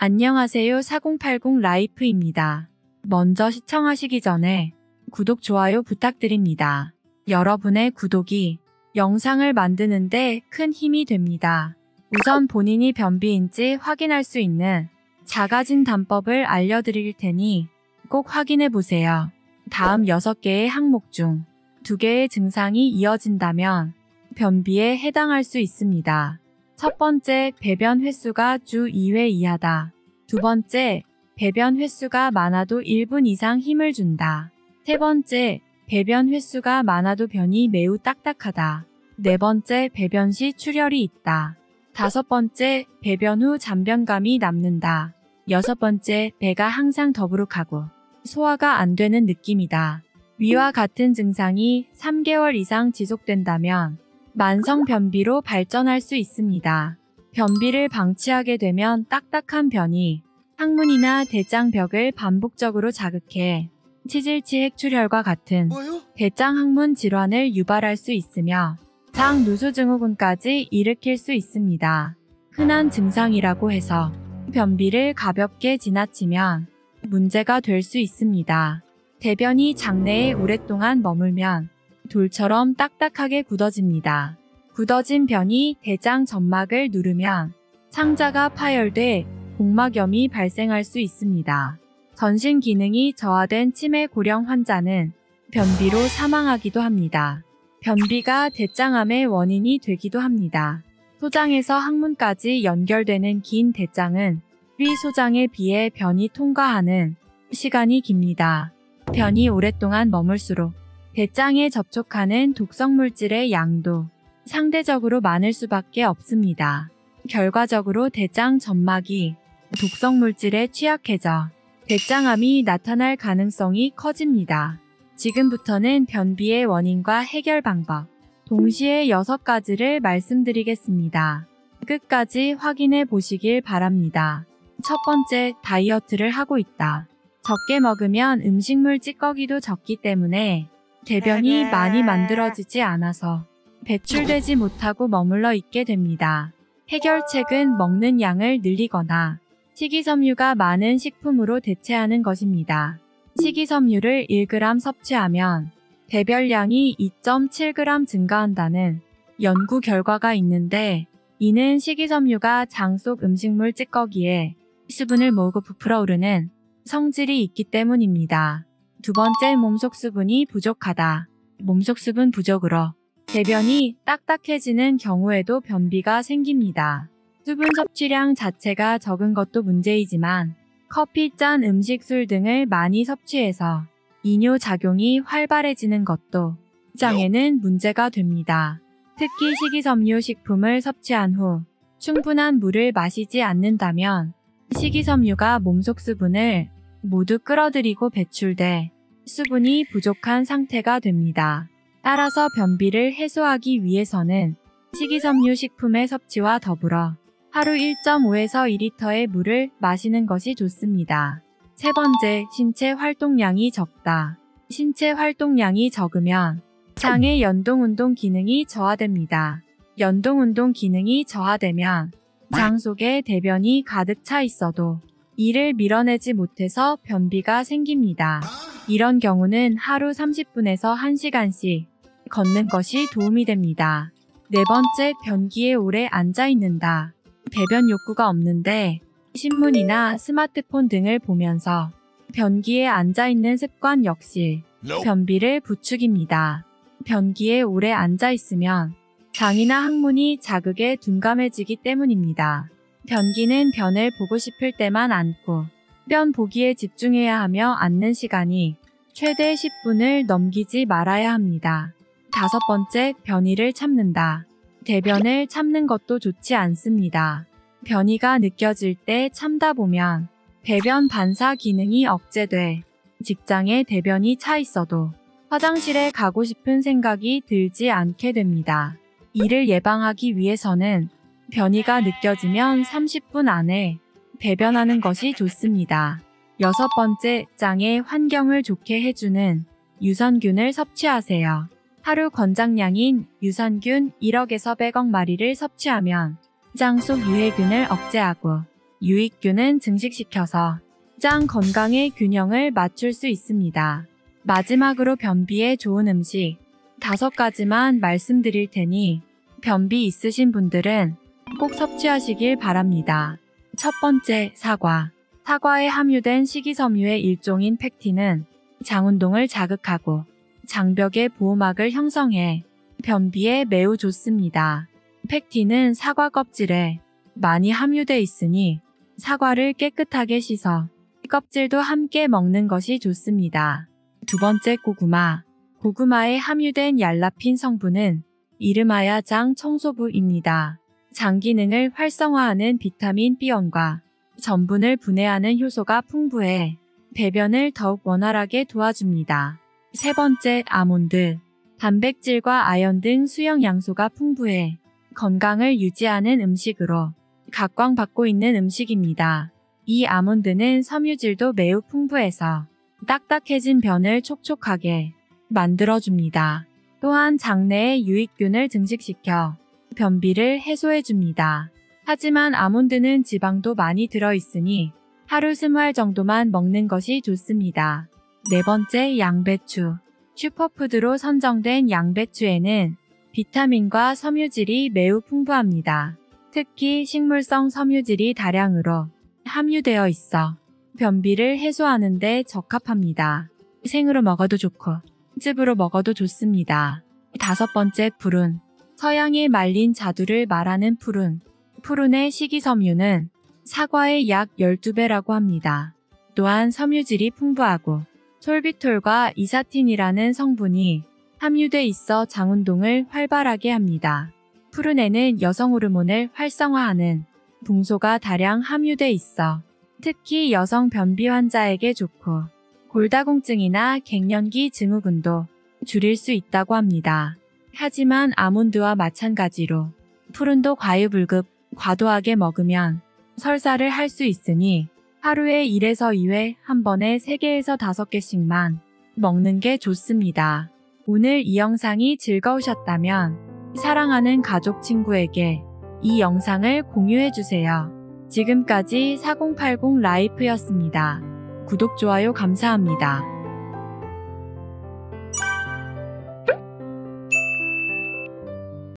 안녕하세요. 4080 라이프입니다. 먼저 시청하시기 전에 구독, 좋아요 부탁드립니다. 여러분의 구독이 영상을 만드는데 큰 힘이 됩니다. 우선 본인이 변비인지 확인할 수 있는 자가진 단법을 알려드릴 테니 꼭 확인해 보세요. 다음 6개의 항목 중 2개의 증상이 이어진다면 변비에 해당할 수 있습니다. 첫 번째, 배변 횟수가 주 2회 이하다. 두 번째, 배변 횟수가 많아도 1분 이상 힘을 준다. 세 번째, 배변 횟수가 많아도 변이 매우 딱딱하다. 네 번째, 배변 시 출혈이 있다. 다섯 번째, 배변 후 잔변감이 남는다. 여섯 번째, 배가 항상 더부룩하고 소화가 안 되는 느낌이다. 위와 같은 증상이 3개월 이상 지속된다면 만성 변비로 발전할 수 있습니다. 변비를 방치하게 되면 딱딱한 변이 항문이나 대장벽을 반복적으로 자극해 치질치 핵출혈과 같은 대장 항문 질환을 유발할 수 있으며 장누수증후군까지 일으킬 수 있습니다. 흔한 증상이라고 해서 변비를 가볍게 지나치면 문제가 될 수 있습니다. 대변이 장내에 오랫동안 머물면 돌처럼 딱딱하게 굳어집니다. 굳어진 변이 대장 점막을 누르면 창자가 파열돼 복막염이 발생할 수 있습니다. 전신 기능이 저하된 치매 고령 환자는 변비로 사망하기도 합니다. 변비가 대장암의 원인이 되기도 합니다. 소장에서 항문까지 연결되는 긴 대장은 위소장에 비해 변이 통과하는 시간이 깁니다. 변이 오랫동안 머물수록 대장에 접촉하는 독성물질의 양도 상대적으로 많을 수밖에 없습니다. 결과적으로 대장 점막이 독성물질에 취약해져 대장암이 나타날 가능성이 커집니다. 지금부터는 변비의 원인과 해결 방법, 동시에 6가지를 말씀드리겠습니다. 끝까지 확인해 보시길 바랍니다. 첫 번째, 다이어트를 하고 있다. 적게 먹으면 음식물 찌꺼기도 적기 때문에 대변이 많이 만들어지지 않아서 배출되지 못하고 머물러 있게 됩니다. 해결책은 먹는 양을 늘리거나 식이섬유가 많은 식품으로 대체하는 것입니다. 식이섬유를 1g 섭취하면 대변량이 2.7g 증가한다는 연구 결과가 있는데, 이는 식이섬유가 장 속 음식물 찌꺼기에 수분을 모으고 부풀어 오르는 성질이 있기 때문입니다. 두 번째, 몸속 수분이 부족하다. 몸속 수분 부족으로 대변이 딱딱해지는 경우에도 변비가 생깁니다. 수분 섭취량 자체가 적은 것도 문제이지만 커피, 짠 음식, 술 등을 많이 섭취해서 이뇨작용이 활발해지는 것도 장에는 문제가 됩니다. 특히 식이섬유 식품을 섭취한 후 충분한 물을 마시지 않는다면 식이섬유가 몸속 수분을 모두 끌어들이고 배출돼 수분이 부족한 상태가 됩니다. 따라서 변비를 해소하기 위해서는 식이섬유 식품의 섭취와 더불어 하루 1.5에서 2리터의 물을 마시는 것이 좋습니다. 세 번째, 신체 활동량이 적다. 신체 활동량이 적으면 장의 연동운동 기능이 저하됩니다. 연동운동 기능이 저하되면 장 속에 대변이 가득 차 있어도 이를 밀어내지 못해서 변비가 생깁니다. 이런 경우는 하루 30분에서 1시간씩 걷는 것이 도움이 됩니다. 네 번째, 변기에 오래 앉아 있는다. 배변 욕구가 없는데 신문이나 스마트폰 등을 보면서 변기에 앉아 있는 습관 역시 변비를 부추깁니다. 변기에 오래 앉아 있으면 장이나 항문이 자극에 둔감해지기 때문입니다. 변기는 변을 보고 싶을 때만 앉고 변 보기에 집중해야 하며 앉는 시간이 최대 10분을 넘기지 말아야 합니다. 다섯 번째, 변이를 참는다. 대변을 참는 것도 좋지 않습니다. 변이가 느껴질 때 참다 보면 배변 반사 기능이 억제돼 직장에 대변이 차 있어도 화장실에 가고 싶은 생각이 들지 않게 됩니다. 이를 예방하기 위해서는 변이가 느껴지면 30분 안에 배변하는 것이 좋습니다. 여섯 번째, 장의 환경을 좋게 해주는 유산균을 섭취하세요. 하루 권장량인 유산균 1억에서 100억 마리를 섭취하면 장 속 유해균을 억제하고 유익균은 증식시켜서 장 건강의 균형을 맞출 수 있습니다. 마지막으로 변비에 좋은 음식 5가지만 말씀드릴 테니 변비 있으신 분들은 꼭 섭취하시길 바랍니다. 첫 번째, 사과. 사과에 함유된 식이섬유의 일종인 팩틴은 장운동을 자극하고 장벽의 보호막을 형성해 변비에 매우 좋습니다. 팩틴은 사과 껍질에 많이 함유돼 있으니 사과를 깨끗하게 씻어 껍질도 함께 먹는 것이 좋습니다. 두 번째, 고구마. 고구마에 함유된 얄라핀 성분은 이름하여 장 청소부입니다. 장 기능을 활성화하는 비타민 B1과 전분을 분해하는 효소가 풍부해 배변을 더욱 원활하게 도와줍니다. 세 번째, 아몬드. 단백질과 아연 등 수영 양소가 풍부해 건강을 유지하는 음식으로 각광받고 있는 음식입니다. 이 아몬드는 섬유질도 매우 풍부해서 딱딱해진 변을 촉촉하게 만들어줍니다. 또한 장내의 유익균을 증식시켜 변비를 해소해줍니다. 하지만 아몬드는 지방도 많이 들어있으니 하루 20알 정도만 먹는 것이 좋습니다. 네 번째, 양배추. 슈퍼푸드로 선정된 양배추에는 비타민과 섬유질이 매우 풍부합니다. 특히 식물성 섬유질이 다량으로 함유되어 있어 변비를 해소하는 데 적합합니다. 생으로 먹어도 좋고 즙으로 먹어도 좋습니다. 다섯 번째, 푸른. 서양의 말린 자두를 말하는 푸른. 푸른의 식이섬유는 사과의 약 12배라고 합니다. 또한 섬유질이 풍부하고 솔비톨과 이사틴이라는 성분이 함유돼 있어 장운동을 활발하게 합니다. 푸른에는 여성 호르몬을 활성화하는 붕소가 다량 함유돼 있어 특히 여성 변비 환자에게 좋고 골다공증이나 갱년기 증후군도 줄일 수 있다고 합니다. 하지만 아몬드와 마찬가지로 푸른도 과유불급, 과도하게 먹으면 설사를 할 수 있으니 하루에 1에서 2회, 한 번에 3개에서 5개씩만 먹는 게 좋습니다. 오늘 이 영상이 즐거우셨다면 사랑하는 가족 친구에게 이 영상을 공유해주세요. 지금까지 4080 라이프였습니다. 구독, 좋아요 감사합니다.